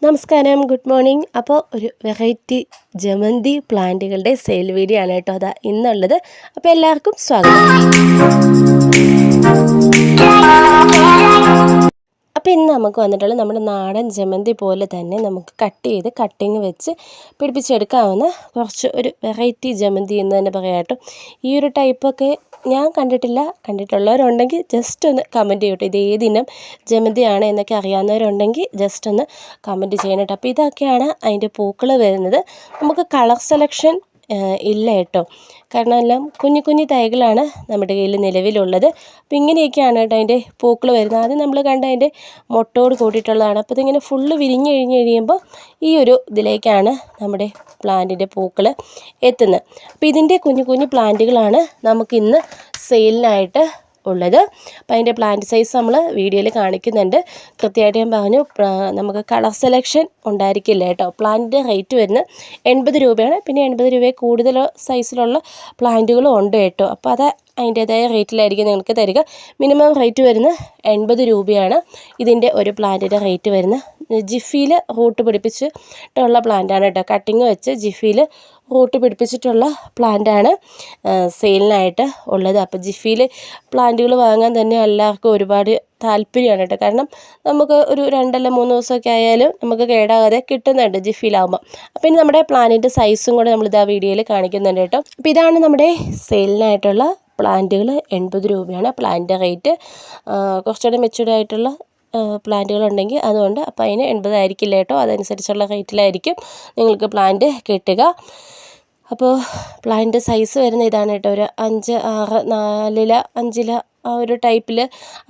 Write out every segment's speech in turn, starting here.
നമസ്കാരം, good morning. അപ്പോൾ ഒരു വെറൈറ്റി ജമന്തി പ്ലാന്റുകളുടെ സെയിൽ വീഡിയോ ആണ് കേട്ടോ അതാ ഇന്നുള്ളത്. അപ്പോൾ എല്ലാവർക്കും സ്വാഗതം. അപ്പോൾ ഇന്ന് നമുക്ക് വന്നിട്ടുള്ളത് നമ്മുടെ നാടൻ ജമന്തി പോലെ തന്നെ നമുക്ക് കട്ടിങ് വെച്ച് പിടിപ്പിച്ചെടുക്കാവുന്ന ഒരു വെറൈറ്റി ജമന്തി എന്ന് തന്നെ പറയാം കേട്ടോ. ഈ ഒരു ടൈപ്പൊക്കെ ഞാൻ കണ്ടിട്ടുള്ളവരുണ്ടെങ്കിൽ ജസ്റ്റ് ഒന്ന് കമൻറ്റ് ചെയ്യട്ടോ. ഇത് ഏതിനം ജമന്തിയാണ് എന്നൊക്കെ അറിയാവുന്നവരുണ്ടെങ്കിൽ ജസ്റ്റ് ഒന്ന് കമൻറ്റ് ചെയ്യണം കേട്ടോ. അപ്പോൾ ഇതൊക്കെയാണ് അതിൻ്റെ പൂക്കൾ വരുന്നത്. നമുക്ക് കളർ സെലക്ഷൻ ഇല്ല കേട്ടോ, കാരണം എല്ലാം കുഞ്ഞു തൈകളാണ് നമ്മുടെ കയ്യിൽ നിലവിലുള്ളത്. അപ്പോൾ ഇങ്ങനെയൊക്കെയാണ് കേട്ടോ അതിൻ്റെ പൂക്കൾ വരുന്നത്. ആദ്യം നമ്മൾ കണ്ട അതിൻ്റെ മൊട്ടോട് കൂടിയിട്ടുള്ളതാണ്. അപ്പോൾ ഇതിങ്ങനെ ഫുള്ള് വിരിഞ്ഞ് കഴിയുമ്പോൾ ഈ ഒരു ഇതിലേക്കാണ് നമ്മുടെ പ്ലാന്റിൻ്റെ പൂക്കൾ എത്തുന്നത്. അപ്പോൾ ഇതിൻ്റെ കുഞ്ഞു പ്ലാന്റുകളാണ് നമുക്കിന്ന് സെയിലിനായിട്ട് ഉള്ളത്. അപ്പോൾ അതിൻ്റെ പ്ലാന്റ് സൈസ് നമ്മൾ വീഡിയോയിൽ കാണിക്കുന്നുണ്ട്. കൃത്യമായിട്ട് ഞാൻ പറഞ്ഞു, നമുക്ക് കളർ സെലക്ഷൻ ഉണ്ടായിരിക്കില്ല കേട്ടോ. പ്ലാന്റിൻ്റെ റേറ്റ് വരുന്നത് 80 രൂപയാണ്. പിന്നെ 80 രൂപയിൽ കൂടുതൽ സൈസിലുള്ള പ്ലാന്റുകളും ഉണ്ട് കേട്ടോ. അപ്പോൾ അത് അതിൻ്റേതായ റേറ്റിലായിരിക്കും നിങ്ങൾക്ക് തരിക. മിനിമം റേറ്റ് വരുന്നത് 80 രൂപയാണ് ഇതിൻ്റെ ഒരു പ്ലാന്റിൻ്റെ റേറ്റ് വരുന്നത്. ജിഫിയിൽ റൂട്ട് പിടിപ്പിച്ചിട്ടുള്ള പ്ലാന്റാണ് കേട്ടോ. കട്ടിങ് വെച്ച് ജിഫിയിൽ റൂട്ട് പിടിപ്പിച്ചിട്ടുള്ള പ്ലാന്റാണ് സെയിലിനായിട്ട് ഉള്ളത്. അപ്പോൾ ജിഫിയിൽ പ്ലാന്റുകൾ വാങ്ങാൻ തന്നെ എല്ലാവർക്കും ഒരുപാട് താല്പര്യമാണ് കേട്ടോ. കാരണം നമുക്ക് ഒരു 2 അല്ല 3 ദിവസമൊക്കെ ആയാലും നമുക്ക് കേടാകാതെ കിട്ടുന്നുണ്ട് ജിഫിയിലാവുമ്പോൾ. അപ്പോൾ ഇനി നമ്മുടെ പ്ലാന്റിൻ്റെ സൈസും കൂടെ നമ്മളിത് ആ വീഡിയോയിൽ കാണിക്കുന്നുണ്ട് കേട്ടോ. അപ്പോൾ ഇതാണ് നമ്മുടെ സെയിലിനായിട്ടുള്ള പ്ലാന്റുകൾ. 80 രൂപയാണ് പ്ലാന്റിൻ്റെ റേറ്റ്. കുറച്ചുകൂടെ മെച്യൂർഡ് ആയിട്ടുള്ള പ്ലാന്റുകളുണ്ടെങ്കിൽ അതുകൊണ്ട് അപ്പോൾ അതിന് 80 ആയിരിക്കില്ല കേട്ടോ. അതനുസരിച്ചുള്ള റേറ്റിലായിരിക്കും നിങ്ങൾക്ക് പ്ലാന്റ് കിട്ടുക. അപ്പോൾ പ്ലാന്റ് സൈസ് വരുന്ന ഇതാണ് കേട്ടോ. ഒരു 5, 6, 4 5 ആ ഒരു ടൈപ്പിൽ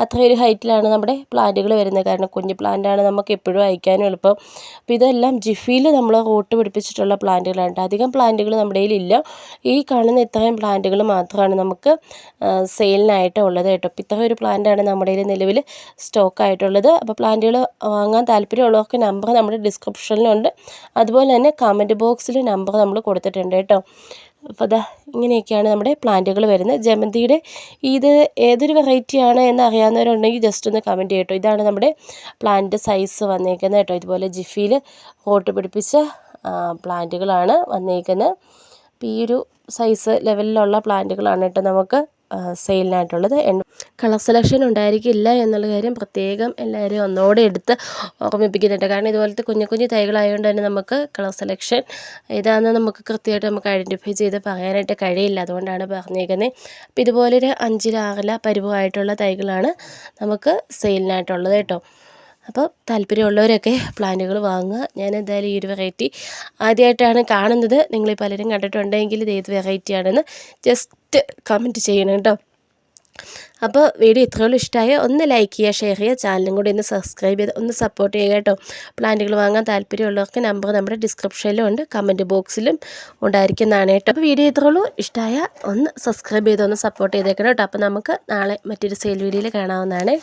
അത്രയൊരു ഹൈറ്റിലാണ് നമ്മുടെ പ്ലാന്റുകൾ വരുന്നത്. കാരണം കുഞ്ഞു പ്ലാന്റാണ്, നമുക്ക് എപ്പോഴും അയക്കാനും എളുപ്പം. അപ്പോൾ ഇതെല്ലാം ജിഫിയിൽ നമ്മൾ റൂട്ട് പിടിപ്പിച്ചിട്ടുള്ള പ്ലാന്റുകളാണ്. അധികം പ്ലാന്റുകൾ നമ്മുടെ കയ്യിലില്ല. ഈ കാണുന്ന ഇത്രയും പ്ലാന്റുകൾ മാത്രമാണ് നമുക്ക് സെയിലിനായിട്ട് ഉള്ളത് കേട്ടോ. അപ്പോൾ ഇത്ര ഒരു പ്ലാന്റാണ് നമ്മുടെ കയ്യിൽ നിലവിൽ സ്റ്റോക്കായിട്ടുള്ളത്. അപ്പോൾ പ്ലാന്റുകൾ വാങ്ങാൻ താല്പര്യമുള്ളവർക്ക് നമ്പർ നമ്മുടെ ഡിസ്ക്രിപ്ഷനിലുണ്ട്. അതുപോലെ തന്നെ കമൻറ്റ് ബോക്സിൽ നമ്പർ നമ്മൾ കൊടുത്തിട്ടുണ്ട് കേട്ടോ. അപ്പോൾ അതാ ഇങ്ങനെയൊക്കെയാണ് നമ്മുടെ പ്ലാന്റുകൾ വരുന്നത്. ജമന്തിയുടെ ഇത് ഏതൊരു വെറൈറ്റിയാണ് എന്ന് അറിയാവുന്നവരുണ്ടെങ്കിൽ ജസ്റ്റ് ഒന്ന് കമൻറ്റ് ചെയ്യട്ടോ. ഇതാണ് നമ്മുടെ പ്ലാന്റ് സൈസ് വന്നേക്കുന്നത് കേട്ടോ. ഇതുപോലെ ജിഫിയിൽ റൂട്ട് പിടിപ്പിച്ച പ്ലാന്റുകളാണ് വന്നേക്കുന്നത്. അപ്പോൾ ഈ ഒരു സൈസ് ലെവലിലുള്ള പ്ലാന്റുകളാണ് കേട്ടോ നമുക്ക് സെയിലിനായിട്ടുള്ളത്. കളർ സെലക്ഷൻ ഉണ്ടായിരിക്കില്ല എന്നുള്ള കാര്യം പ്രത്യേകം എല്ലാവരും ഒന്നുകൂടെ എടുത്ത് ഓർമ്മിപ്പിക്കുന്നുണ്ട്. കാരണം ഇതുപോലത്തെ കുഞ്ഞു തൈകളായതുകൊണ്ട് തന്നെ നമുക്ക് കളർ സെലക്ഷൻ ഏതാണെന്ന് നമുക്ക് കൃത്യമായിട്ട് നമുക്ക് ഐഡൻറ്റിഫൈ ചെയ്ത് പറയാനായിട്ട് കഴിയില്ല. അതുകൊണ്ടാണ് പറഞ്ഞേക്കുന്നത്. അപ്പോൾ ഇതുപോലൊരു 5, 6 പരുവമായിട്ടുള്ള തൈകളാണ് നമുക്ക് സെയിലിനായിട്ടുള്ളത് കേട്ടോ. അപ്പോൾ താല്പര്യമുള്ളവരൊക്കെ പ്ലാന്റുകൾ വാങ്ങുക. ഞാൻ എന്തായാലും ഈ ഒരു വെറൈറ്റി ആദ്യമായിട്ടാണ് കാണുന്നത്. നിങ്ങൾ പലരും കണ്ടിട്ടുണ്ടെങ്കിൽ ഇത് ഏത് വെറൈറ്റി ആണെന്ന് ജസ്റ്റ് കമൻറ്റ് ചെയ്യണം കേട്ടോ. അപ്പോൾ വീഡിയോ ഇത്രയോളം ഇഷ്ടമായ ഒന്ന് ലൈക്ക് ചെയ്യുക, ഷെയർ ചെയ്യുക, ചാനലും കൂടി ഒന്ന് സബ്സ്ക്രൈബ് ചെയ്ത് ഒന്ന് സപ്പോർട്ട് ചെയ്യുക കേട്ടോ. പ്ലാന്റുകൾ വാങ്ങാൻ താല്പര്യമുള്ളവർക്ക് നമ്പർ നമ്മുടെ ഡിസ്ക്രിപ്ഷനിലും ഉണ്ട്, കമൻറ്റ് ബോക്സിലും ഉണ്ടായിരിക്കുന്നതാണ് കേട്ടോ. അപ്പോൾ വീഡിയോ ഇത്രയോളം ഇഷ്ടമായ ഒന്ന് സബ്സ്ക്രൈബ് ചെയ്ത് ഒന്ന് സപ്പോർട്ട് ചെയ്തേക്കണം കേട്ടോ. അപ്പോൾ നമുക്ക് നാളെ മറ്റൊരു സെയിൽ വീഡിയോയിൽ കാണാവുന്നതാണ്.